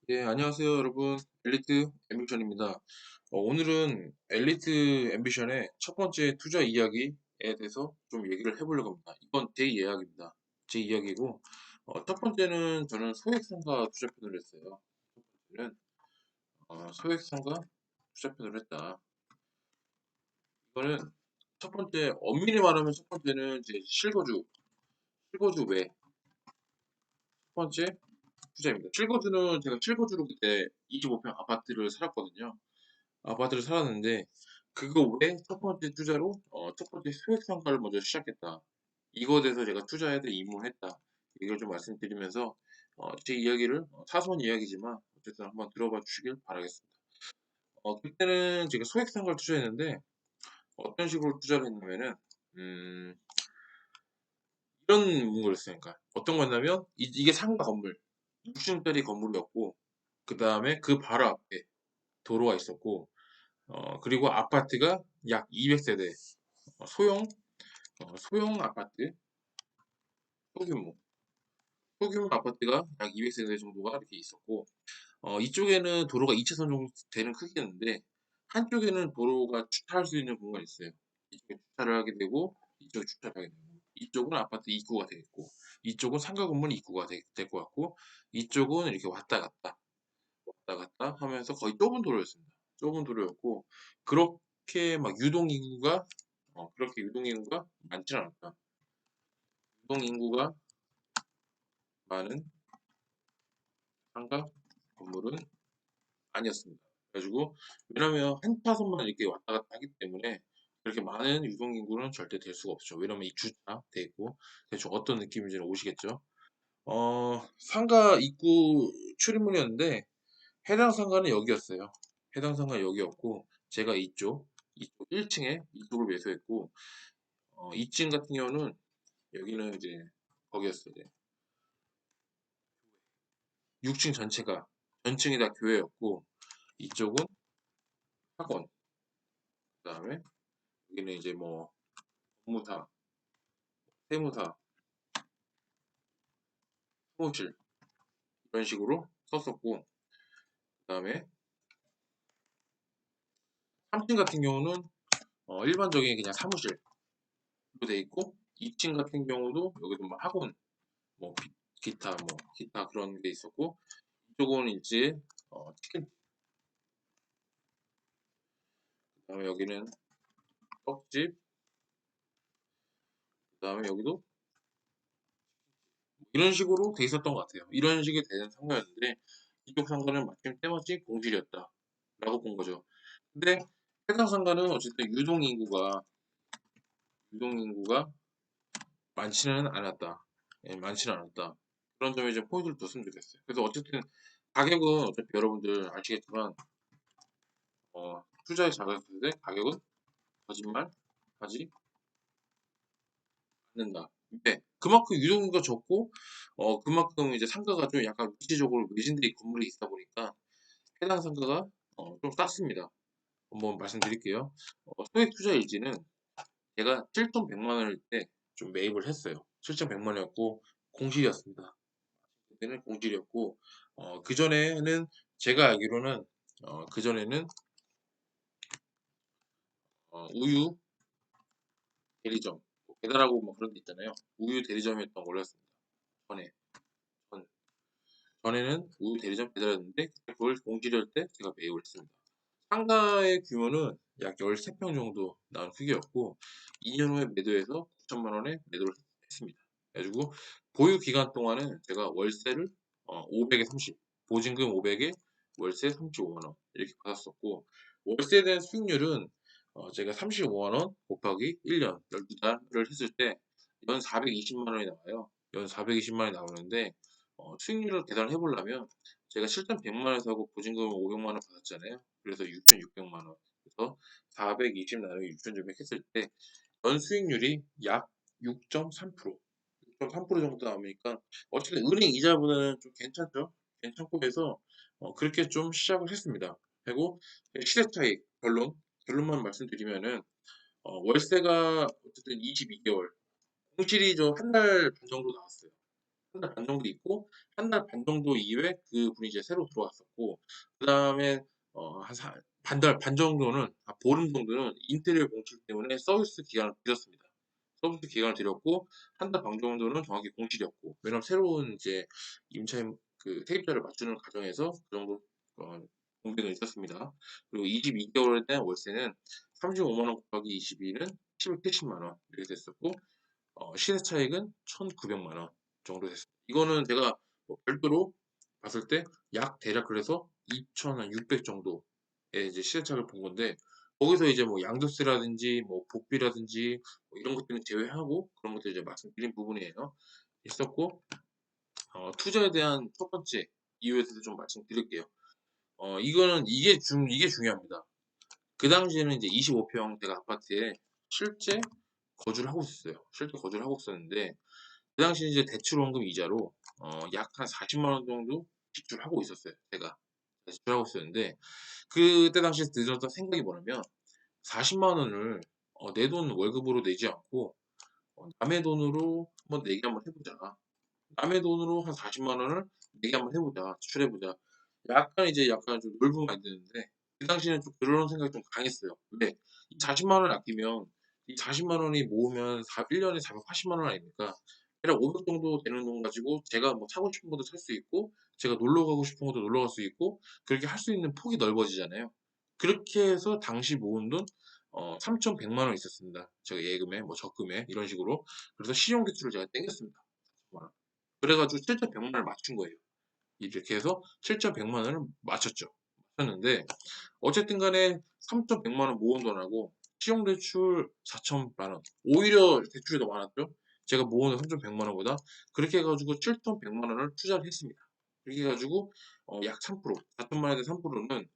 네, 안녕하세요, 여러분. 엘리트 앰비션입니다. 오늘은 엘리트 앰비션의 첫 번째 투자 이야기에 대해서 좀 얘기를 해보려고 합니다. 이건 제 이야기입니다. 제 이야기고, 첫 번째는 저는 소액상가 투자편을 했어요. 첫 번째는 소액상가 투자편을 했다. 이거는 첫 번째, 엄밀히 말하면 첫 번째는 이제 실거주 외 첫 번째 투자입니다. 실거주는 제가 실거주로 그때 25평 아파트를 살았거든요. 아파트를 살았는데 그거 외에 첫 번째 투자로 첫 번째 소액 상가를 먼저 시작했다. 이거에 대해서 제가 투자에 대해 입문했다. 이걸 좀 말씀드리면서 제 이야기를 사소한 이야기지만 어쨌든 한번 들어봐 주시길 바라겠습니다. 그때는 제가 소액 상가를 투자했는데 어떤 식으로 투자를 했냐면은 음, 이런 문구였어요. 그러니까 어떤 거냐면 이게 상가 건물 6층짜리 건물이었고 그 다음에 그 바로 앞에 도로가 있었고 그리고 아파트가 약 200세대 소형 소형 아파트 소규모 소규모 아파트가 약 200세대 정도가 이렇게 있었고 이쪽에는 도로가 2차선 정도 되는 크기였는데 한쪽에는 도로가 주차할 수 있는 공간이 있어요. 이쪽에 주차를 하게 되고 이쪽에 주차를 하게 되고 이쪽은 아파트 입구가 되겠고 이쪽은 상가 건물 입구가 될 것 같고 이쪽은 이렇게 왔다 갔다 하면서 거의 좁은 도로였습니다. 좁은 도로였고 그렇게 막 유동 인구가 그렇게 유동 인구가 많지 않았다. 유동 인구가 많은 상가 건물은 아니었습니다. 그래가지고 왜냐면 한 차선만 이렇게 왔다 갔다 하기 때문에 그렇게 많은 유동 인구는 절대 될 수가 없죠. 왜냐면 이 주차 돼 있고 대충 어떤 느낌인지는 오시겠죠. 상가 입구 출입문이었는데 해당 상가는 여기였어요. 해당 상가 여기였고 제가 이쪽 1층에 이쪽을 매수했고 2층 같은 경우는 여기는 이제 거기였어요. 이제 6층 전체가 전층이 다 교회였고 이쪽은 학원 그다음에 여기는 이제 뭐 법무사, 세무사, 사무실 이런 식으로 썼었고 그다음에 3층 같은 경우는 일반적인 그냥 사무실로 돼 있고 2층 같은 경우도 여기도 뭐 학원 뭐 기타 그런 게 있었고 이쪽은 이제 치킨 그다음에 여기는 떡집 그다음에 여기도 이런 식으로 돼 있었던 것 같아요. 이런 식이 되는 상가였는데 이쪽 상가는 마침 때마침 공실이었다 라고 본 거죠. 근데 해당 상가는 어쨌든 유동 인구가 많지는 않았다. 예, 많지는 않았다. 그런 점에 좀 포인트를 뒀으면 좋겠어요. 그래서 어쨌든 가격은 어차피 여러분들 아시겠지만 투자에 잡았을 때 가격은 거짓말 하지 않는다. 네, 그만큼 유동인구가 적고 그만큼 이제 상가가 좀 약간 위치적으로 외진들이 건물이 있다 보니까 해당 상가가 좀 쌌습니다. 한번 말씀드릴게요. 소액 투자 일지는 제가 7,100만 원일 때 좀 매입을 했어요. 7,100만 원이었고 공실이었습니다. 그때는 공실이었고 그전에는 제가 알기로는 그전에는 우유 대리점 뭐 배달하고 뭐 그런 데 있잖아요. 우유 대리점이었던 걸로 했습니다. 전에 전, 전에는 우유 대리점 배달했는데 그걸 공실할 때 제가 매입을 했습니다. 상가의 규모는 약 13평 정도 나온 크기였고 2년 후에 매도해서 9천만 원에 매도를 했습니다. 그래가지고 보유 기간 동안은 제가 월세를 500에 30, 보증금 500에 월세 35만 원 이렇게 받았었고 월세에 대한 수익률은 제가 35만 원 곱하기 1년 12달을 했을 때 연 420만 원이 나와요. 연 420만 원이 나오는데 수익률을 계산해 보려면 제가 실전 100만 원 사고 보증금 500만 원 받았잖아요. 그래서 6,600만 원. 그래서 420 나누기 6,600 했을 때 연 수익률이 약 6.3%, 6.3% 정도 나오니까 어쨌든 은행 이자보다는 좀 괜찮죠. 괜찮고 해서 그렇게 좀 시작을 했습니다. 그리고 시세 차익 결론만 말씀드리면은 월세가 어쨌든 22개월, 공실이 좀 한 달 반 정도 나왔어요. 한 달 반 정도 있고, 한 달 반 정도 이후에 그 분이 이제 새로 들어왔었고, 그 다음에 한 반달 반 정도는, 보름 정도는 인테리어 공실 때문에 서비스 기간을 드렸습니다. 서비스 기간을 드렸고, 한 달 반 정도는 정확히 공실이었고, 왜냐면 새로운 이제 임차인 그 세입자를 맞추는 과정에서 그 정도 공백은 있었습니다. 그리고 22개월에 대한 월세는 35만 원 곱하기 22는 770만 원 이렇게 됐었고, 시세 차익은 1,900만 원 정도 됐습니다. 이거는 제가 뭐 별도로 봤을 때 약 대략 그래서 2,600 정도의 이제 시세 차익을 본 건데, 거기서 이제 뭐 양도세라든지 뭐 복비라든지 뭐 이런 것들은 제외하고 그런 것들 이제 말씀드린 부분이에요. 있었고, 투자에 대한 첫 번째 이유에 대해서 좀 말씀드릴게요. 이게 중요합니다. 그 당시에는 이제 25평대가 아파트에 실제 거주를 하고 있었어요. 실제 거주를 하고 있었는데, 그 당시 이제 대출원금 이자로 약 한 40만 원 정도 지출하고 있었어요. 제가 지출하고 있었는데, 그때 당시에 들었던 생각이 뭐냐면 40만 원을 내 돈 월급으로 내지 않고 남의 돈으로 한번 내기 한번 해보자. 남의 돈으로 한 40만 원을 내기 한번 해보자. 지출해보자. 약간 좀 놀부 마인드였는데, 그 당시에는 좀 그런 생각이 좀 강했어요. 근데 이 40만 원을 아끼면 이 40만 원이 모으면 1년에 480만 원 아닙니까? 대략 500 정도 되는 돈 가지고 제가 뭐 사고 싶은 것도 살 수 있고, 제가 놀러 가고 싶은 것도 놀러 갈 수 있고, 그렇게 할 수 있는 폭이 넓어지잖아요. 그렇게 해서 당시 모은 돈 3,100만 원 있었습니다. 제가 예금에 뭐 적금에 이런 식으로. 그래서 신용대출을 제가 땡겼습니다. 그래가지고 7,100만 원을 맞춘 거예요. 이렇게 해서 7,100만 원을 맞췄죠. 맞췄는데 어쨌든 간에 3,100만 원 모은 돈하고 신용대출 4,000만 원, 오히려 대출이 더 많았죠. 제가 모은 돈 3,100만 원보다. 그렇게 해가지고 7,100만 원을 투자를 했습니다. 그렇게 해가지고 약 3%, 4천만 원에 3%는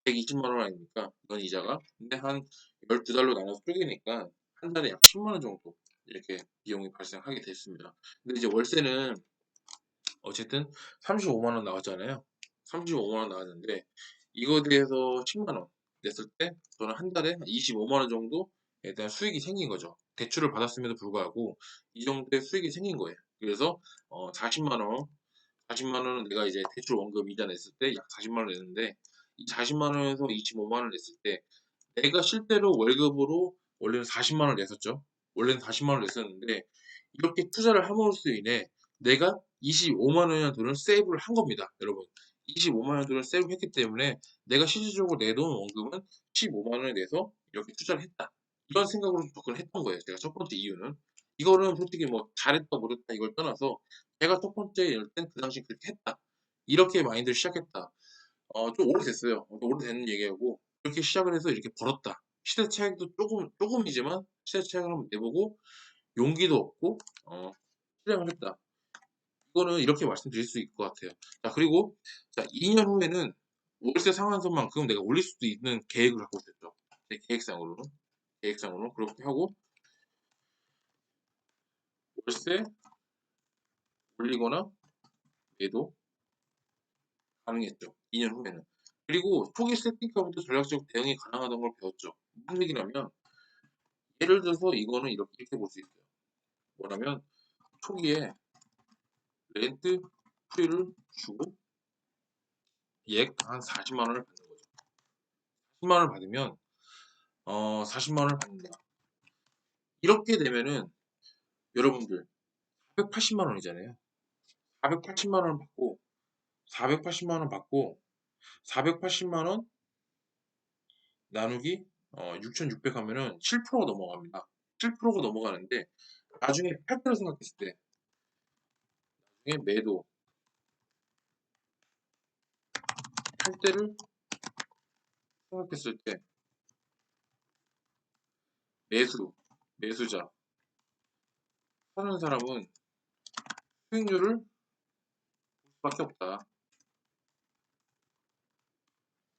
120만 원 아닙니까? 이건 이자가. 근데 한 12달로 나눠서 쪼개니까 한 달에 약 10만 원 정도 이렇게 비용이 발생하게 됐습니다. 근데 이제 월세는 어쨌든 35만 원 나왔잖아요. 35만 원 나왔는데 이거에 대해서 10만 원 냈을 때 저는 한 달에 25만 원 정도에 대한 수익이 생긴 거죠. 대출을 받았음에도 불구하고 이 정도의 수익이 생긴 거예요. 그래서 40만 원, 40만 원은 내가 이제 대출 원금 이자 냈을 때 약 40만 원 냈는데, 이 40만 원에서 25만 원 냈을 때 내가 실제로 월급으로 원래는 40만 원 냈었죠. 원래는 40만 원 냈었는데 이렇게 투자를 함으로써 인해 내가 25만 원이라는 돈을 세이브를 한 겁니다, 여러분. 25만 원 돈을 세이브했기 때문에 내가 실질적으로 내 돈 원금은 15만 원을 내서 이렇게 투자를 했다. 이런 생각으로 접근을 했던 거예요. 제가 첫 번째 이유는. 이거는 솔직히 뭐 잘했다 못했다 이걸 떠나서 제가 첫 번째 이럴 땐 그 당시 그렇게 했다. 이렇게 마인드를 시작했다. 좀 오래됐어요. 오래된 얘기하고 이렇게 시작을 해서 이렇게 벌었다. 시대 차익도 조금이지만 시대 차익을 한번 내보고 용기도 얻고 실행을 했다. 이거는 이렇게 말씀드릴 수 있을 것 같아요. 자, 그리고 자, 2년 후에는 월세 상한선만큼 내가 올릴 수도 있는 계획을 갖고 있었죠. 제 계획상으로 그렇게 하고 월세 올리거나 매도 가능했죠. 2년 후에는. 그리고 초기 세팅가부터 전략적 대응이 가능하다는 걸 배웠죠. 무슨 얘기냐면 예를 들어서 이거는 이렇게 볼 수 있어요. 뭐냐면 초기에 렌트 프리를 주고 약 한 40만 원을 받는 거죠. 40만 원을 받으면 40만 원을 받는다. 이렇게 되면은 여러분들 480만 원이잖아요. 480만 원 받고 480만 원 받고 480만 원 나누기 6,600 하면은 7%가 넘어갑니다. 7%가 넘어가는데 나중에 팔 때를 생각했을 때 나중에 매도 팔 때를 생각했을 때 매수자 사는 사람은 수익률을 볼 수밖에 없다.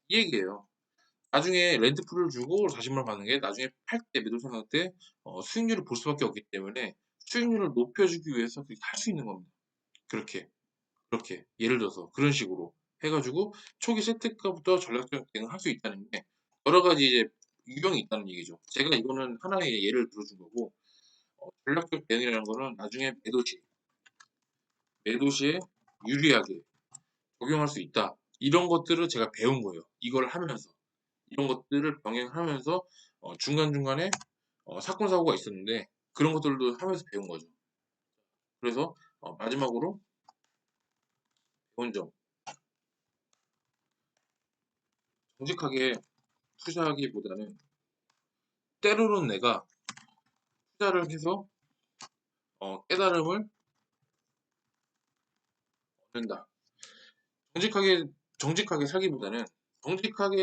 이 얘기예요. 나중에 렌트풀을 주고 40만 원 받는 게 나중에 팔 때 매도 생각 때 수익률을 볼 수밖에 없기 때문에 수익률을 높여주기 위해서 그렇게 할 수 있는 겁니다. 그렇게 예를 들어서 그런 식으로 해가지고 초기 세트가부터 전략적 대응을 할 수 있다는 게 여러 가지 이제 유형이 있다는 얘기죠. 제가 이거는 하나의 예를 들어준 거고 전략적 대응이라는 거는 나중에 매도 시 매도 시에 유리하게 적용할 수 있다. 이런 것들을 제가 배운 거예요. 이걸 하면서. 이런 것들을 병행하면서 중간중간에 사건, 사고가 있었는데 그런 것들도 하면서 배운 거죠. 그래서 마지막으로 배운 점. 정직하게 투자하기보다는 때로는 내가 투자를 해서 깨달음을 얻는다. 정직하게 정직하게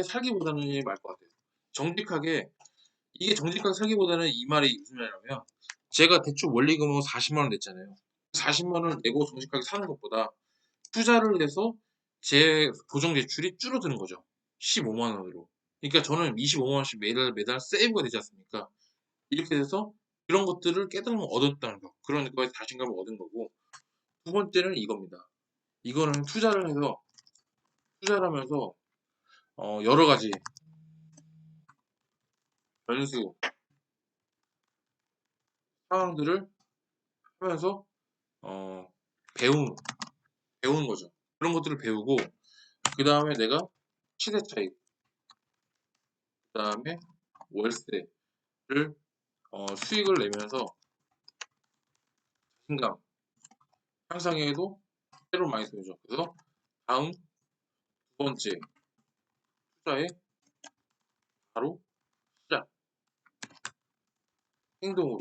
살기보다는이 말 것 같아요. 정직하게 이게 정직하게 살기보다는 이 말이 무슨 말이냐면 제가 대출 원리금으로 40만 원 냈잖아요. 40만 원을 내고 정직하게 사는 것보다 투자를 해서 제 고정 지출이 줄어드는 거죠. 15만 원으로. 그러니까 저는 25만 원씩 매달 매달 세이브가 되지 않습니까? 이렇게 돼서 그런 것들을 깨달음을 얻었다는 거. 그런 거에 자신감을 얻은 거고. 두 번째는 이겁니다. 이거는 투자를 하면서 여러 가지 변수, 상황들을 하면서 어, 배우는 배우는 거죠. 그런 것들을 배우고 그 다음에 내가 시대 차익, 그 다음에 월세를 수익을 내면서 자신감 향상에도 때로 많이 쓰죠. 그래서 다음 두 번째 투자의 바로 시작 행동으로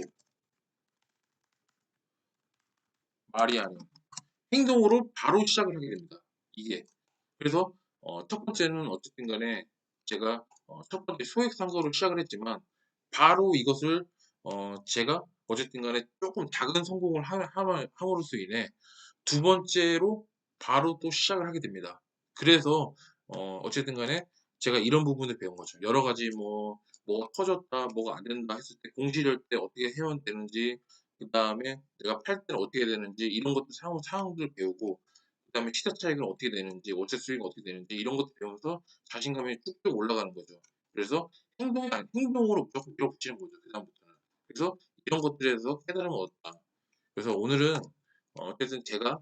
말이 아닌 행동으로 바로 시작을 하게 됩니다. 이게 그래서 첫 번째는 어쨌든 간에 제가 첫 번째 소액 상거로 시작을 했지만 바로 이것을 제가 어쨌든 간에 조금 작은 성공을 함으로써 인해 두 번째로 바로 또 시작을 하게 됩니다. 그래서 어쨌든 간에 제가 이런 부분을 배운 거죠. 여러 가지 뭐가 터졌다, 뭐가 안 된다 했을 때 공시를 때 어떻게 해야 되는지, 그 다음에 내가 팔 때는 어떻게 해야 되는지 이런 것들 상황들을 배우고 그 다음에 시세 차익은 어떻게 되는지, 월세 수익은 어떻게 되는지 이런 것들 배우면서 자신감이 쭉쭉 올라가는 거죠. 그래서 행동으로 무조건 밀어붙이는 거죠. 그다음부터는. 그래서 이런 것들에서 깨달음을 얻었다. 그래서 오늘은 어쨌든 제가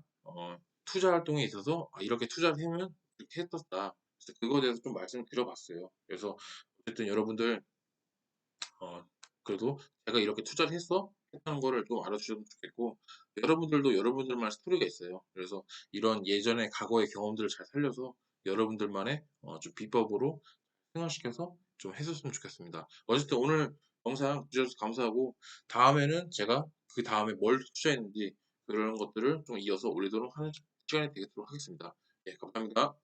투자 활동에 있어서 이렇게 투자를 하면 이렇게 했었다. 그래서 그거에 대해서 좀 말씀을 드려봤어요. 그래서 어쨌든 여러분들 어, 그래도 제가 이렇게 투자를 했어? 했다는 거를 좀 알아주셨으면 좋겠고 여러분들도 여러분들만의 스토리가 있어요. 그래서 이런 예전의 과거의 경험들을 잘 살려서 여러분들만의 좀 비법으로 생활시켜서 좀 해줬으면 좋겠습니다. 어쨌든 오늘 영상 주셔서 감사하고 다음에는 제가 그 다음에 뭘 투자했는지 그런 것들을 좀 이어서 올리도록 하는 시간이 되도록 하겠습니다. 예, 감사합니다.